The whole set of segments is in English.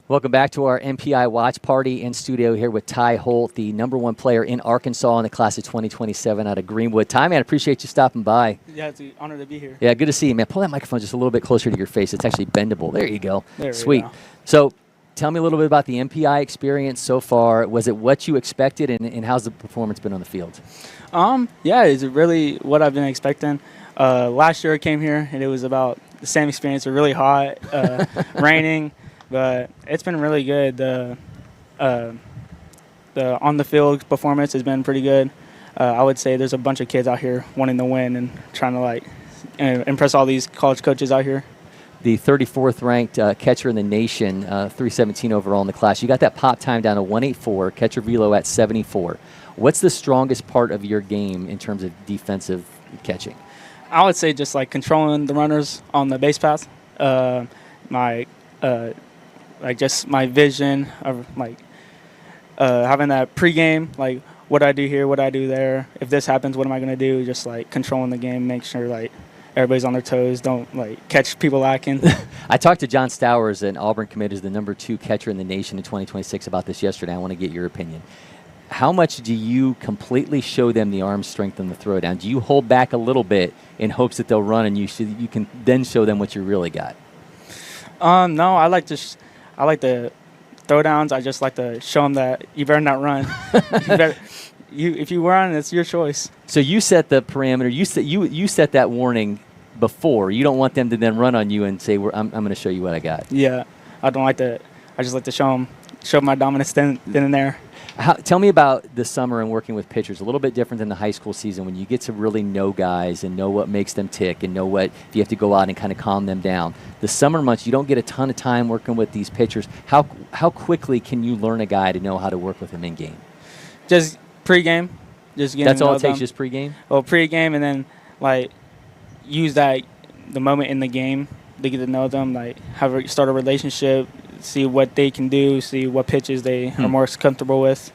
Welcome back to our NPI Watch Party in studio here with Ty Holt, the #1 player in Arkansas in the class of 2027 out of Greenwood. Ty, man, I appreciate you stopping by. Yeah, it's an honor to be here. Yeah, good to see you, man. Pull that microphone just a little bit closer to your face. It's actually bendable. There you go. There Sweet. We go. So tell me a little bit about the NPI experience so far. Was it what you expected, and how's the performance been on the field? Yeah, it's really what I've been expecting. Last year I came here, and it was about the same experience. It was really hot, raining. But it's been really good. The on-the-field performance has been pretty good. I would say there's a bunch of kids out here wanting to win and trying to impress all these college coaches out here. The 34th ranked catcher in the nation, 317 overall in the class. You got that pop time down to 184, catcher velo at 74. What's the strongest part of your game in terms of defensive catching? I would say just like controlling the runners on the base path. Just my vision of having that pregame, like what I do here, what I do there. If this happens, what am I going to do? Just like controlling the game, make sure like everybody's on their toes, don't like catch people lacking. I talked to John Stowers, an Auburn commit, who's the #2 catcher in the nation in 2026 about this yesterday. I want to get your opinion. How much do you completely show them the arm strength and the throwdown? Do you hold back a little bit in hopes that they'll run and you can then show them what you really got? No, I like the throwdowns. I just like to show them that you better not run. If you run, it's your choice. So you set the parameter. You set that warning before. You don't want them to then run on you and say, "I'm going to show you what I got." Yeah, I don't like to. I just like to show my dominance then and there. Tell me about the summer and working with pitchers. A little bit different than the high school season when you get to really know guys and know what makes them tick and know what you have to go out and kind of calm them down. The summer months, you don't get a ton of time working with these pitchers. How quickly can you learn a guy to know how to work with him in game? Just pregame. That's all it takes, just pregame? Well, pregame, and then like use the moment in the game to get to know them, like start a relationship, see what they can do, see what pitches they are more comfortable with.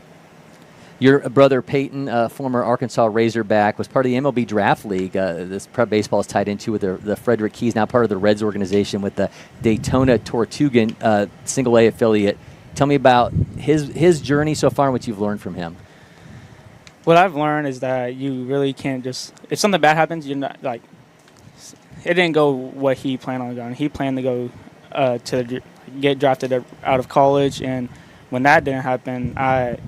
Your brother Peyton, former Arkansas Razorback, was part of the MLB Draft League. This prep baseball is tied into with the Frederick Keys, now part of the Reds organization with the Daytona Tortugan single-A affiliate. Tell me about his journey so far and what you've learned from him. What I've learned is that you really can't just – if something bad happens, you're not like – it didn't go what he planned on going. He planned to go to get drafted out of college, and when that didn't happen,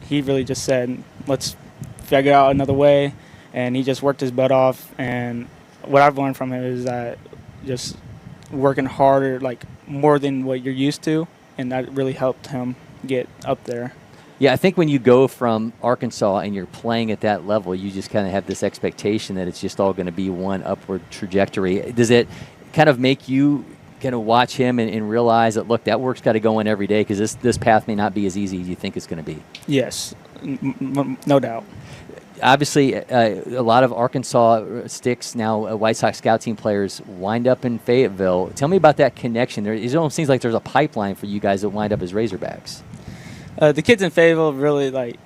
he really just said, let's figure out another way, and he just worked his butt off. And what I've learned from him is that just working harder, like more than what you're used to, and that really helped him get up there. Yeah, I think when you go from Arkansas and you're playing at that level, you just kind of have this expectation that it's just all going to be one upward trajectory. Does it kind of make you kind of watch him and realize that, look, that work's got to go in every day because this path may not be as easy as you think it's going to be? Yes, no doubt. Obviously, a lot of Arkansas sticks now, White Sox Scout Team players wind up in Fayetteville. Tell me about that connection. It almost seems like there's a pipeline for you guys that wind up as Razorbacks. The kids in Fayetteville really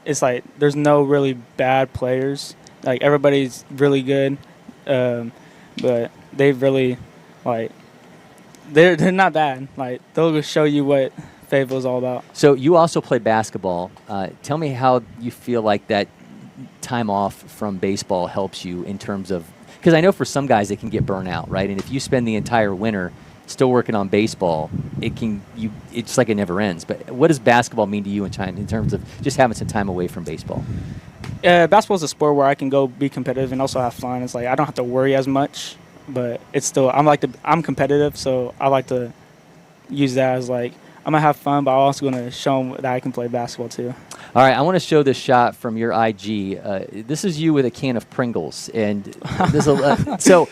it's like there's no really bad players. Like everybody's really good, but they've really they're not bad. Like they'll show you what Fayetteville's all about. So you also play basketball. Tell me how you feel like that time off from baseball helps you in terms of, because I know for some guys it can get burnt out, right? And if you spend the entire winter still working on baseball, it's like it never ends. But what does basketball mean to you in terms of just having some time away from baseball? Basketball is a sport where I can go be competitive and also have fun. It's like I don't have to worry as much, but it's still I'm competitive, so I like to use that as like I'm gonna have fun, but I'm also gonna show them that I can play basketball too. All right, I want to show this shot from your IG. This is you with a can of Pringles, and this so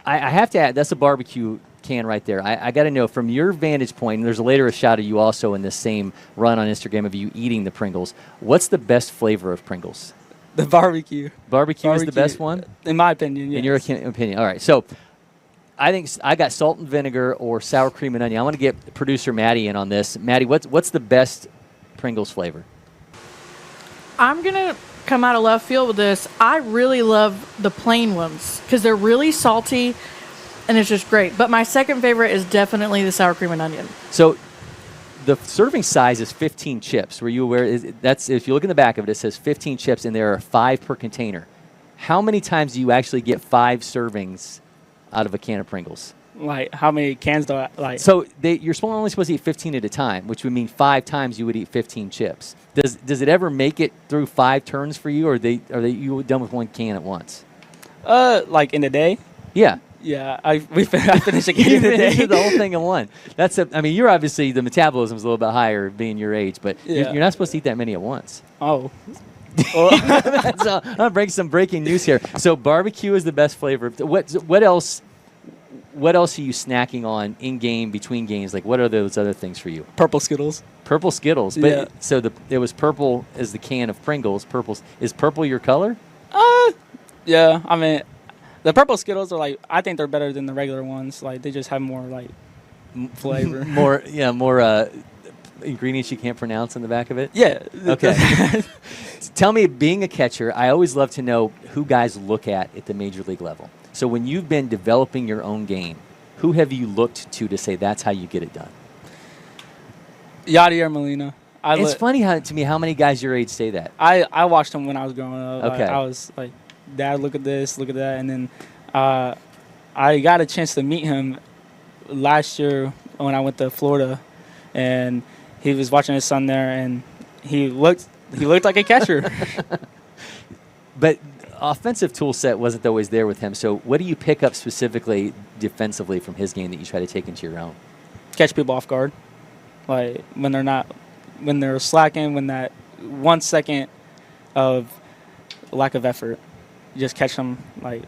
I have to add, that's a barbecue can right there. I got to know from your vantage point, and there's later a shot of you also in this same run on Instagram of you eating the Pringles. What's the best flavor of Pringles? The barbecue. Barbecue is the best one? In my opinion, yes. In your opinion. All right. So I think I got salt and vinegar or sour cream and onion. I want to get producer Maddie in on this. Maddie, what's the best Pringles flavor? I'm going to come out of left field with this. I really love the plain ones because they're really salty and it's just great. But my second favorite is definitely the sour cream and onion. So the serving size is 15 chips. Were you aware? That's if you look in the back of it, it says 15 chips, and there are 5 per container. How many times do you actually get 5 servings out of a can of Pringles? Like, how many cans do I like? So you're only supposed to eat 15 at a time, which would mean 5 times you would eat 15 chips. Does it ever make it through 5 turns for you, or are you done with 1 can at once? Like in the day? Yeah. Yeah, I finished a can in the day. The whole thing in one. I mean, you're obviously, the metabolism's a little bit higher being your age, but you're not supposed to eat that many at once. Oh. So, I'll break some breaking news here. So barbecue is the best flavor. What else are you snacking on in game, between games? Like, what are those other things for you? Purple Skittles. Purple Skittles. But Yeah. so it was purple as the can of Pringles. Is purple your color? Yeah. I mean, the purple Skittles are like, I think they're better than the regular ones. Like, they just have more like flavor. more ingredients you can't pronounce in the back of it? Yeah. Okay. Tell me, being a catcher, I always love to know who guys look at the major league level. So when you've been developing your own game, who have you looked to say that's how you get it done? Yadier Molina. It's funny how many guys your age say that. I watched him when I was growing up. Okay. I was like, Dad, look at this, look at that. And then I got a chance to meet him last year when I went to Florida. And he was watching his son there, and he looked like a catcher. But offensive tool set wasn't always there with him. So what do you pick up specifically defensively from his game that you try to take into your own? Catch people off guard. Like, when they're slacking, when that 1 second of lack of effort, you just catch them, like,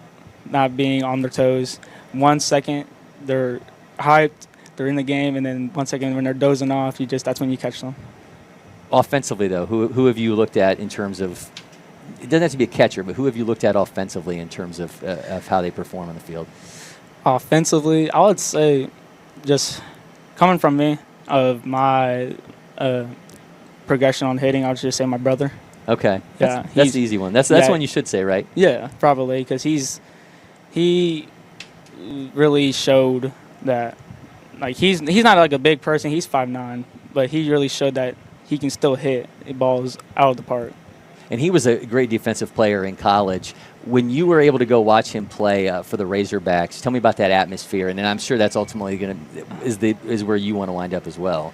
not being on their toes. 1 second, they're hyped, they're in the game, and then 1 second when they're dozing off, that's when you catch them. Offensively, though, who have you looked at in terms of, it doesn't have to be a catcher, but who have you looked at offensively in terms of how they perform on the field? Offensively, I would say, just coming from me, of my progression on hitting, I would just say my brother. Okay. Yeah, that's the easy one. That's one you should say, right? Yeah, probably, because he really showed that, like, he's not like a big person. He's 5'9", but he really showed that he can still hit balls out of the park. And he was a great defensive player in college. When you were able to go watch him play for the Razorbacks, tell me about that atmosphere. And then I'm sure that's ultimately is where you want to wind up as well.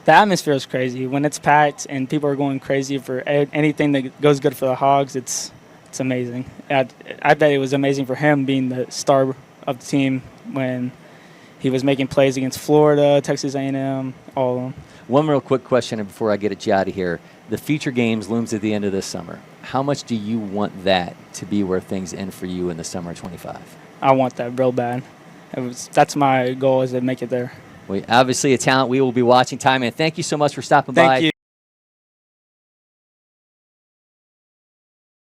The atmosphere is crazy. When it's packed and people are going crazy for anything that goes good for the Hogs, it's amazing. I bet it was amazing for him being the star of the team when he was making plays against Florida, Texas A&M, all of them. One real quick question before I get you out of here. The Future Games looms at the end of this summer. How much do you want that to be where things end for you in the summer of 25? I want that real bad. That's my goal, is to make it there. Obviously a talent we will be watching. Ty, man, thank you so much for stopping by. Thank you.